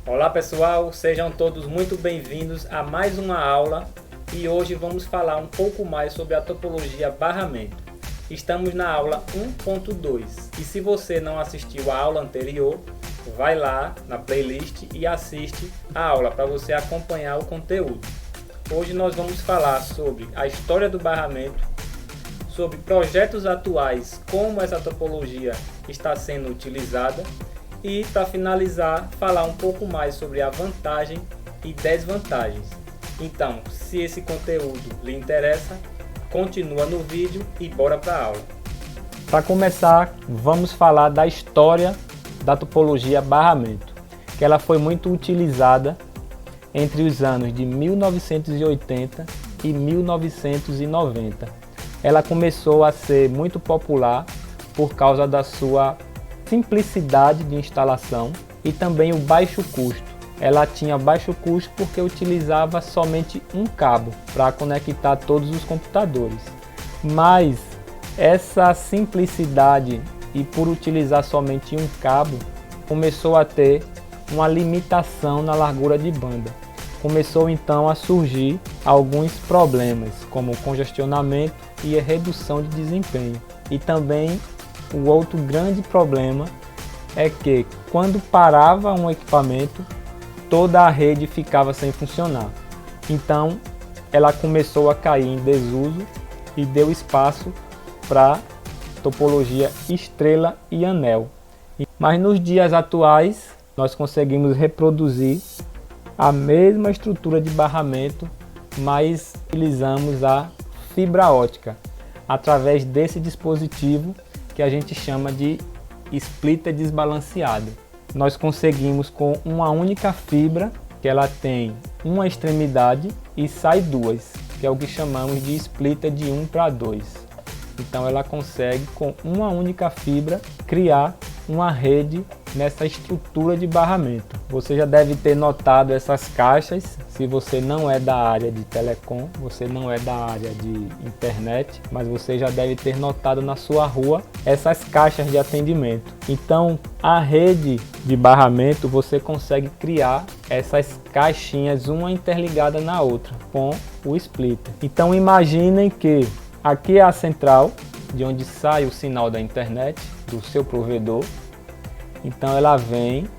Olá pessoal, sejam todos muito bem-vindos a mais uma aula e hoje vamos falar um pouco mais sobre a topologia barramento. Estamos na aula 1.2 e se você não assistiu a aula anterior, vai lá na playlist e assiste a aula para você acompanhar o conteúdo. Hoje nós vamos falar sobre a história do barramento, sobre projetos atuais, como essa topologia está sendo utilizada e, para finalizar, falar um pouco mais sobre a vantagem e desvantagens. Então, se esse conteúdo lhe interessa, continua no vídeo e bora para a aula. Para começar, vamos falar da história da topologia barramento, que ela foi muito utilizada entre os anos de 1980 e 1990. Ela começou a ser muito popular por causa da sua simplicidade de instalação e também o baixo custo. Ela tinha baixo custo porque utilizava somente um cabo para conectar todos os computadores. Mas essa simplicidade e por utilizar somente um cabo, começou a ter uma limitação na largura de banda. Começou então a surgir alguns problemas, como congestionamento e a redução de desempenho. E também o outro grande problema é que quando parava um equipamento, toda a rede ficava sem funcionar. Então ela começou a cair em desuso e deu espaço para topologia estrela e anel. Mas nos dias atuais nós conseguimos reproduzir a mesma estrutura de barramento, mas utilizamos a fibra ótica através desse dispositivo que a gente chama de splitter desbalanceado. Nós conseguimos com uma única fibra, que ela tem uma extremidade e sai duas, que é o que chamamos de splitter de 1 para 2. Então ela consegue com uma única fibra criar uma rede nessa estrutura de barramento. Você já deve ter notado essas caixas, se você não é da área de telecom, você não é da área de internet, mas você já deve ter notado na sua rua essas caixas de atendimento. Então a rede de barramento você consegue criar essas caixinhas uma interligada na outra com o splitter. Então imaginem que aqui é a central de onde sai o sinal da internet do seu provedor. Então ela vem,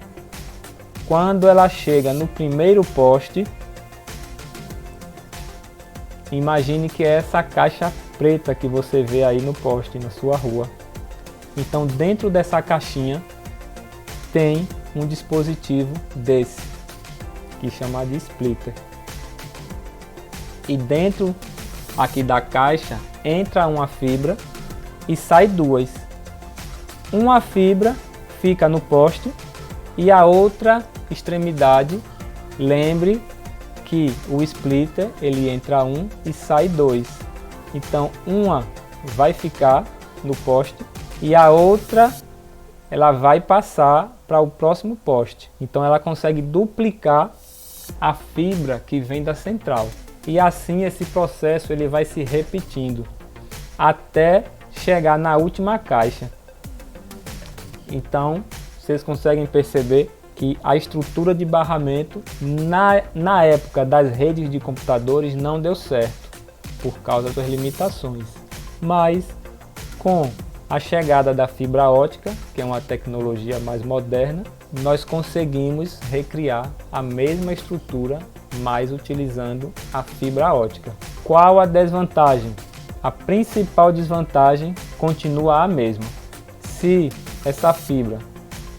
quando ela chega no primeiro poste, imagine que é essa caixa preta que você vê aí no poste na sua rua. Então dentro dessa caixinha tem um dispositivo desse, que chama de splitter. E dentro aqui da caixa entra uma fibra e sai duas. Uma fibra fica no poste e a outra extremidade, lembre que o splitter ele entra um e sai dois. Então uma vai ficar no poste e a outra ela vai passar para o próximo poste. Então ela consegue duplicar a fibra que vem da central. E assim esse processo ele vai se repetindo até chegar na última caixa. Então vocês conseguem perceber que a estrutura de barramento na época das redes de computadores não deu certo por causa das limitações. Mas com a chegada da fibra ótica, que é uma tecnologia mais moderna, nós conseguimos recriar a mesma estrutura, mas utilizando a fibra ótica. Qual a desvantagem? A principal desvantagem continua a mesma. Se essa fibra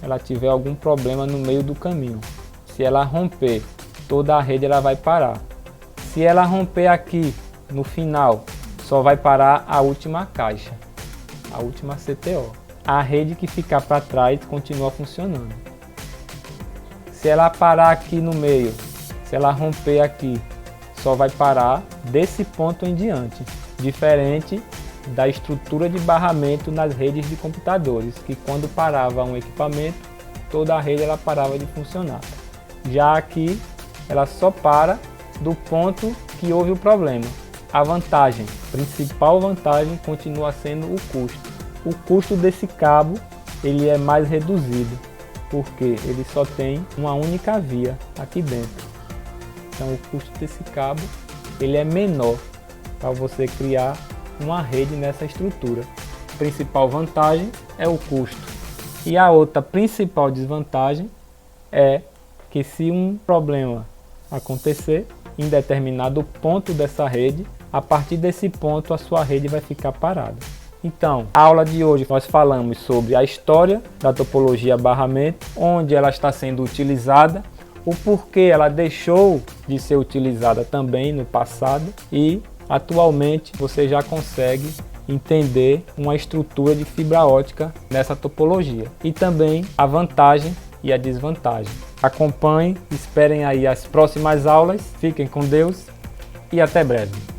ela tiver algum problema no meio do caminho, se ela romper, toda a rede ela vai parar. Se ela romper aqui no final, só vai parar a última caixa, a última CTO. A rede que ficar para trás continua funcionando. Se ela parar aqui no meio, se ela romper aqui, só vai parar desse ponto em diante. Diferente da estrutura de barramento nas redes de computadores, que quando parava um equipamento, toda a rede ela parava de funcionar. Já aqui, ela só para do ponto que houve o problema. A vantagem, principal vantagem, continua sendo o custo. O custo desse cabo ele é mais reduzido. porque ele só tem uma única via aqui dentro. Então o custo desse cabo ele é menor para você criar uma rede nessa estrutura. A principal vantagem é o custo. E a outra principal desvantagem é que se um problema acontecer em determinado ponto dessa rede, a partir desse ponto a sua rede vai ficar parada. Então, a aula de hoje nós falamos sobre a história da topologia barramento, onde ela está sendo utilizada, o porquê ela deixou de ser utilizada também no passado e atualmente você já consegue entender uma estrutura de fibra ótica nessa topologia e também a vantagem e a desvantagem. Acompanhem, esperem aí as próximas aulas, fiquem com Deus e até breve.